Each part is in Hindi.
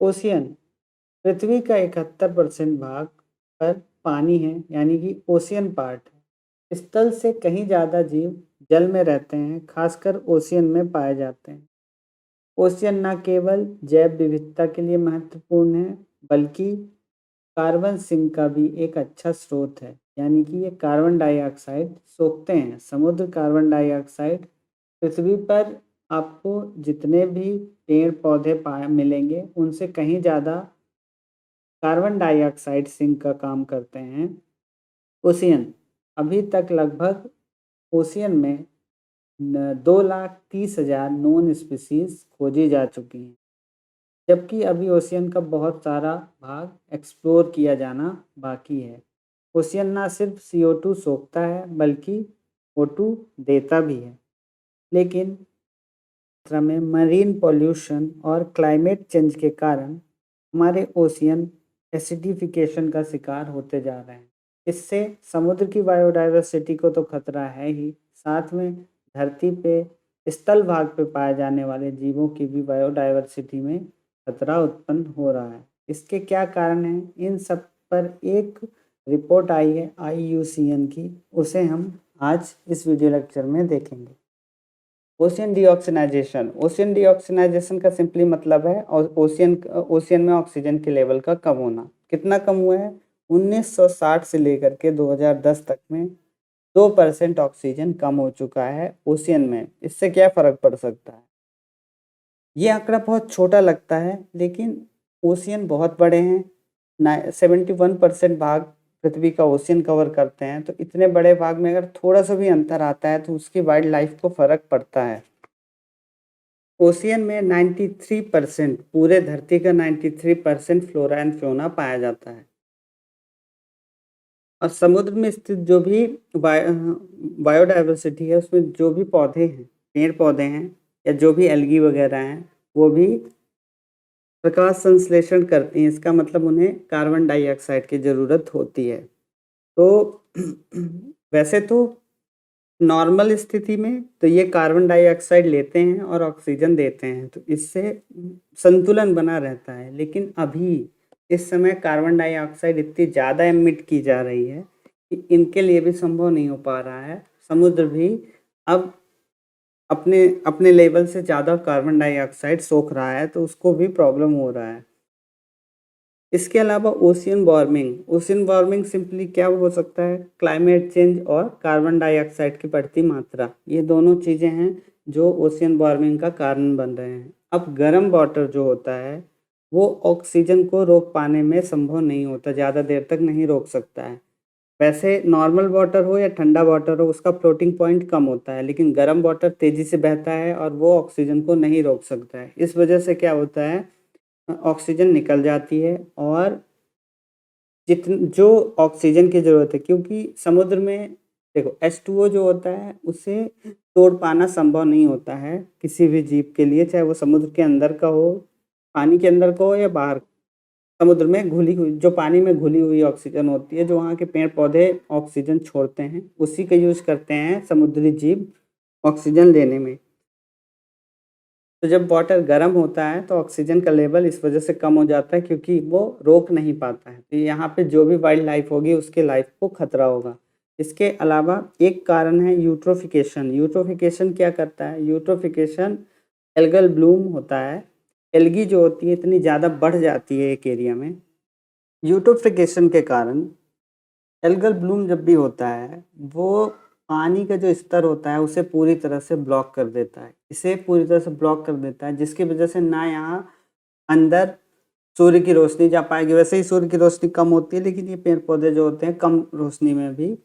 ओशियन पृथ्वी का 71% भाग पर पानी है, यानी कि ओशियन पार्ट है। स्थल से कहीं ज़्यादा जीव जल में रहते हैं, खासकर ओशियन में पाए जाते हैं। ओशियन न केवल जैव विविधता के लिए महत्वपूर्ण है, बल्कि कार्बन सिंक का भी एक अच्छा स्रोत है, यानी कि ये कार्बन डाइऑक्साइड सोखते हैं। समुद्र कार्बन डाइऑक्साइड पृथ्वी पर आपको जितने भी पेड़ पौधे पाए मिलेंगे, उनसे कहीं ज़्यादा कार्बन डाइऑक्साइड सिंक का काम करते हैं। ओशियन अभी तक लगभग ओशियन में 2,30,000 नॉन स्पीसीज खोजी जा चुकी हैं, जबकि अभी ओशियन का बहुत सारा भाग एक्सप्लोर किया जाना बाकी है। ओशियन ना सिर्फ CO2 सोखता है, बल्कि O2 देता भी है। लेकिन मात्रा में मरीन पॉल्यूशन और क्लाइमेट चेंज के कारण हमारे ओशियन एसिडिफिकेशन का शिकार होते जा रहे हैं। इससे समुद्र की बायोडायवर्सिटी को तो खतरा है ही, साथ में धरती पे स्थल भाग पे पाए जाने वाले जीवों की भी बायोडायवर्सिटी में खतरा उत्पन्न हो रहा है। इसके क्या कारण हैं, इन सब पर एक रिपोर्ट आई है IUCN की, उसे हम आज इस वीडियो लेक्चर में देखेंगे। ओशियन डीऑक्सीनाइजेशन का सिंपली मतलब है ओशियन में ऑक्सीजन के लेवल का कम होना। कितना कम हुआ है? 1960 से लेकर के 2010 तक में 2% ऑक्सीजन कम हो चुका है ओशियन में। इससे क्या फर्क पड़ सकता है? ये आंकड़ा बहुत छोटा लगता है, लेकिन ओशियन बहुत बड़े हैं। 71% भाग पृथ्वी का ओशियन कवर करते हैं, तो इतने बड़े भाग में अगर थोड़ा सा भी अंतर आता है तो उसकी वाइल्ड लाइफ को फर्क पड़ता है। ओशियन में 93% पूरे धरती का 93% फ्लोरा एंड फ्लोना पाया जाता है। और समुद्र में स्थित जो भी बायोडाइवर्सिटी है, उसमें जो भी पौधे हैं, पेड़ पौधे हैं या जो भी एल्गी वगैरह हैं, वो भी प्रकाश संश्लेषण करती हैं। इसका मतलब उन्हें कार्बन डाइऑक्साइड की ज़रूरत होती है। तो वैसे तो नॉर्मल स्थिति में तो ये कार्बन डाइऑक्साइड लेते हैं और ऑक्सीजन देते हैं, तो इससे संतुलन बना रहता है। लेकिन अभी इस समय कार्बन डाइऑक्साइड इतनी ज़्यादा एमिट की जा रही है कि इनके लिए भी संभव नहीं हो पा रहा है। समुद्र भी अब अपने अपने लेवल से ज़्यादा कार्बन डाइऑक्साइड सोख रहा है, तो उसको भी प्रॉब्लम हो रहा है। इसके अलावा ओशियन वार्मिंग सिंपली क्या हो सकता है? क्लाइमेट चेंज और कार्बन डाइऑक्साइड की बढ़ती मात्रा, ये दोनों चीज़ें हैं जो ओशियन वार्मिंग का कारण बन रहे हैं। अब गर्म वाटर जो होता है, वो ऑक्सीजन को रोक पाने में संभव नहीं होता, ज़्यादा देर तक नहीं रोक सकता है। वैसे नॉर्मल वाटर हो या ठंडा वाटर हो, उसका फ्लोटिंग पॉइंट कम होता है, लेकिन गर्म वाटर तेज़ी से बहता है और वो ऑक्सीजन को नहीं रोक सकता है। इस वजह से क्या होता है, ऑक्सीजन निकल जाती है और जितन जो ऑक्सीजन की ज़रूरत है, क्योंकि समुद्र में देखो H2O जो होता है, उसे तोड़ पाना संभव नहीं होता है किसी भी जीव के लिए, चाहे वो समुद्र के अंदर का हो, पानी के अंदर का हो या बाहर। समुद्र में घुली हुई, जो पानी में घुली हुई ऑक्सीजन होती है, जो वहाँ के पेड़ पौधे ऑक्सीजन छोड़ते हैं, उसी का यूज करते हैं समुद्री जीव ऑक्सीजन लेने में। तो जब वाटर गर्म होता है तो ऑक्सीजन का लेवल इस वजह से कम हो जाता है, क्योंकि वो रोक नहीं पाता है। तो यहाँ पे जो भी वाइल्ड लाइफ होगी, उसके लाइफ को खतरा होगा। इसके अलावा एक कारण है यूट्रोफिकेशन। यूट्रोफिकेशन क्या करता है? यूट्रोफिकेशन एल्गल ब्लूम होता है। एल्गी जो होती है इतनी ज़्यादा बढ़ जाती है एक एरिया में। यूट्रोफिकेशन के कारण एल्गल ब्लूम जब भी होता है, वो पानी का जो स्तर होता है उसे पूरी तरह से ब्लॉक कर देता है। इसे पूरी तरह से ब्लॉक कर देता है, जिसकी वजह से ना यहाँ अंदर सूर्य की रोशनी जा पाएगी। वैसे ही सूर्य की रोशनी कम होती है, लेकिन ये पेड़ पौधे जो होते हैं कम रोशनी में भी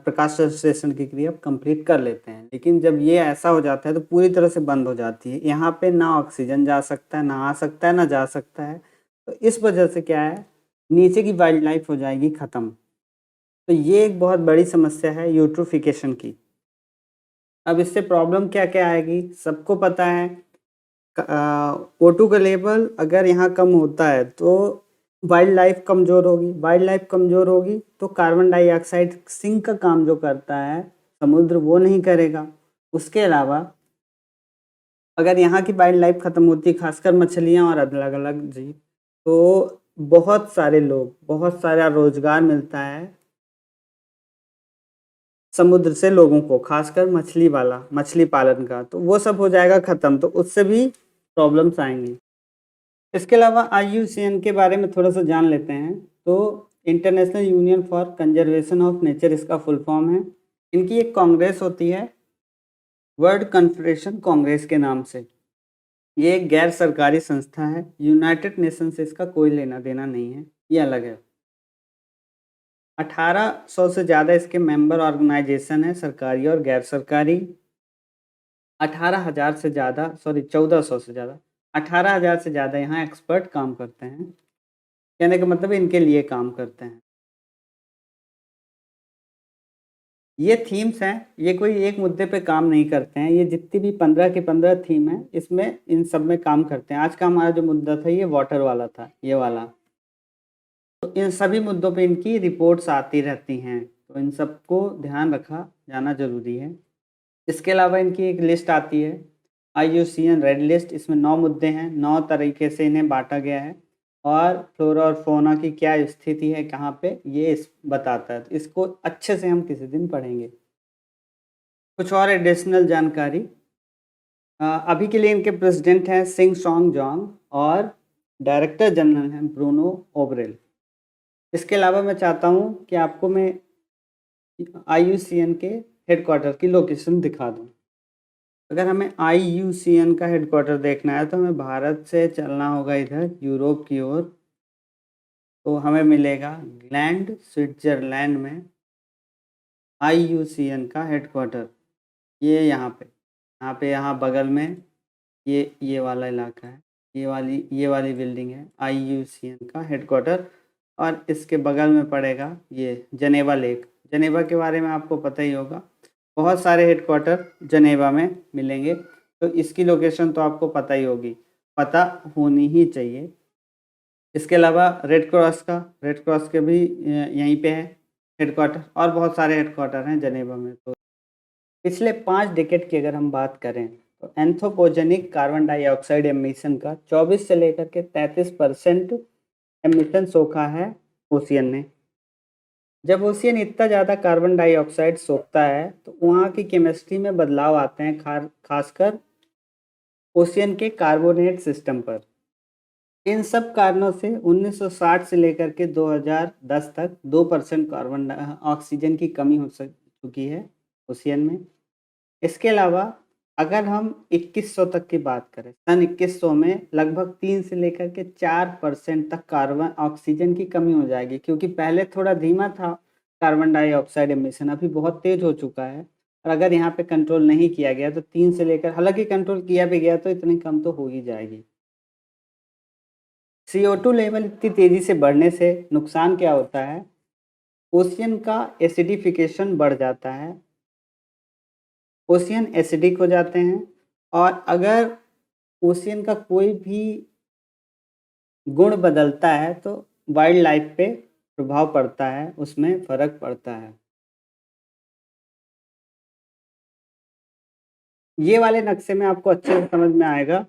प्रकाश संश्लेषण की क्रिया कंप्लीट कर लेते हैं। लेकिन जब ये ऐसा हो जाता है तो पूरी तरह से बंद हो जाती है। यहाँ पे ना ऑक्सीजन जा सकता है, ना आ सकता है, ना जा सकता है। तो इस वजह से क्या है, नीचे की वाइल्ड लाइफ हो जाएगी ख़त्म। तो ये एक बहुत बड़ी समस्या है यूट्रोफिकेशन की। अब इससे प्रॉब्लम क्या क्या आएगी, सबको पता है। O2 का लेवल अगर यहाँ कम होता है तो वाइल्ड लाइफ कमज़ोर होगी। वाइल्ड लाइफ कमज़ोर होगी तो कार्बन डाइऑक्साइड सिंक का काम जो करता है समुद्र, वो नहीं करेगा। उसके अलावा अगर यहाँ की वाइल्ड लाइफ ख़त्म होती है, खासकर मछलियाँ और अलग अलग जीव, तो बहुत सारे लोग, बहुत सारा रोजगार मिलता है समुद्र से लोगों को, खासकर मछली पालन का, तो वो सब हो जाएगा ख़त्म, तो उससे भी प्रॉब्लम्स आएंगी। इसके अलावा IUCN के बारे में थोड़ा सा जान लेते हैं। तो international union for conservation of nature इसका फुल फॉर्म है। इनकी एक कांग्रेस होती है वर्ल्ड कन्फेडरेशन कांग्रेस के नाम से। ये एक गैर सरकारी संस्था है, यूनाइटेड नेशन से इसका कोई लेना देना नहीं है, ये अलग है। 1800 से ज़्यादा इसके मेंबर ऑर्गेनाइजेशन है, सरकारी और गैर सरकारी। 1400 से ज़्यादा 18,000 से ज़्यादा यहाँ एक्सपर्ट काम करते हैं। कहने का मतलब इनके लिए काम करते हैं। ये थीम्स हैं, ये कोई एक मुद्दे पे काम नहीं करते हैं, ये जितनी भी 15 की 15 थीम है, इसमें इन सब में काम करते हैं। आज का हमारा जो मुद्दा था ये वाटर वाला था, ये वाला। तो इन सभी मुद्दों पे इनकी रिपोर्ट्स आती रहती हैं, तो इन सबको ध्यान रखा जाना ज़रूरी है। इसके अलावा इनकी एक लिस्ट आती है IUCN रेड लिस्ट, इसमें 9 मुद्दे हैं, 9 तरीके से इन्हें बांटा गया है और फ्लोरा और फौना की क्या स्थिति है कहाँ पे, ये इस बताता है। तो इसको अच्छे से हम किसी दिन पढ़ेंगे। कुछ और एडिशनल जानकारी, अभी के लिए इनके प्रेसिडेंट हैं सिंग सॉन्ग जोंग और डायरेक्टर जनरल हैं ब्रूनो ओब्रेल। इसके अलावा मैं चाहता हूँ कि आपको मैं IUCN के हेडक्वार्टर की लोकेशन दिखा दूँ। अगर हमें IUCN का हेडक्वार्टर देखना है तो हमें भारत से चलना होगा इधर यूरोप की ओर, तो हमें मिलेगा ग्लैंड स्विट्जरलैंड में IUCN का हेडक्वार्टर। ये यहाँ बगल में ये वाला इलाका है, ये वाली बिल्डिंग है IUCN का हेडक्वार्टर। और इसके बगल में पड़ेगा ये जनेवा लेक। जनेवा के बारे में आपको पता ही होगा, बहुत सारे हेडक्वार्टर जनेवा में मिलेंगे, तो इसकी लोकेशन तो आपको पता ही होगी, पता होनी ही चाहिए। इसके अलावा रेड क्रॉस के भी यहीं पे है हेडक्वार्टर, और बहुत सारे हेडक्वार्टर हैं जनेवा में। तो पिछले 5 डिकेड की अगर हम बात करें तो एंथ्रोपोजेनिक कार्बन डाइऑक्साइड एमिशन का 24 से लेकर के 33% एमिशन सोखा है ओशियन ने। जब ओशियन इतना ज़्यादा कार्बन डाइऑक्साइड सोखता है तो वहाँ की केमिस्ट्री में बदलाव आते हैं, खासकर ओशियन के कार्बोनेट सिस्टम पर। इन सब कारणों से 1960 से लेकर के 2010 तक 2% कार्बन ऑक्सीजन की कमी हो चुकी है ओशियन में। इसके अलावा अगर हम 2100 तक की बात करें, सन 2100 में लगभग 3 से लेकर के 4% तक कार्बन ऑक्सीजन की कमी हो जाएगी, क्योंकि पहले थोड़ा धीमा था कार्बन डाइऑक्साइड एमिशन, अभी बहुत तेज हो चुका है। और अगर यहाँ पे कंट्रोल नहीं किया गया तो 3 से लेकर, हालांकि कंट्रोल किया भी गया तो इतनी कम तो हो ही जाएगी। CO2 लेवल इतनी तेज़ी से बढ़ने से नुकसान क्या होता है, ओशियन का एसिडिफिकेशन बढ़ जाता है, ओशियन एसिडिक हो जाते हैं। और अगर ओशियन का कोई भी गुण बदलता है तो वाइल्ड लाइफ पे प्रभाव पड़ता है, उसमें फ़र्क पड़ता है। ये वाले नक्शे में आपको अच्छे से समझ में आएगा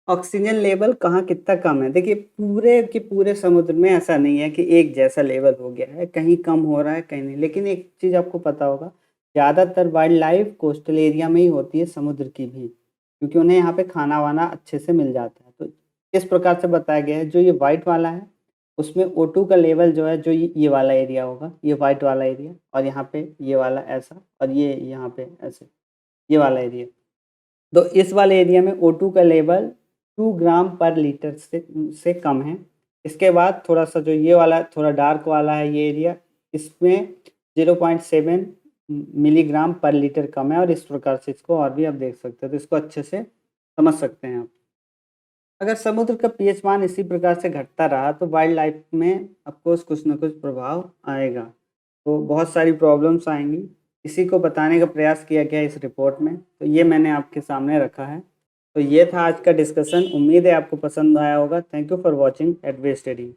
ऑक्सीजन लेवल कहाँ कितना कम है। देखिए पूरे के पूरे समुद्र में ऐसा नहीं है कि एक जैसा लेवल हो गया है, कहीं कम हो रहा है कहीं नहीं। लेकिन एक चीज़ आपको पता होगा, ज़्यादातर वाइल्ड लाइफ कोस्टल एरिया में ही होती है, समुद्र की भी, क्योंकि उन्हें यहाँ पे खाना वाना अच्छे से मिल जाता है। तो इस प्रकार से बताया गया है। जो ये वाइट वाला है उसमें O2 का लेवल जो है, जो ये वाला एरिया होगा, ये वाइट वाला एरिया, और यहाँ पे ये वाला ऐसा, और ये यहाँ पे ऐसे, ये वाला एरिया। तो इस वाले एरिया में O2 का लेवल 2 ग्राम पर लीटर से कम है। इसके बाद थोड़ा सा जो ये वाला थोड़ा डार्क वाला है ये एरिया, इसमें 0.7 मिलीग्राम पर लीटर कम है। और इस प्रकार से इसको और भी आप देख सकते हैं, तो इसको अच्छे से समझ सकते हैं आप। अगर समुद्र का pH मान इसी प्रकार से घटता रहा तो वाइल्ड लाइफ में ऑफकोर्स कुछ ना कुछ प्रभाव आएगा, तो बहुत सारी प्रॉब्लम्स आएंगी। इसी को बताने का प्रयास किया गया इस रिपोर्ट में, तो ये मैंने आपके सामने रखा है। तो ये था आज का डिस्कशन, उम्मीद है आपको पसंद आया होगा। Thank you for watching Edave study.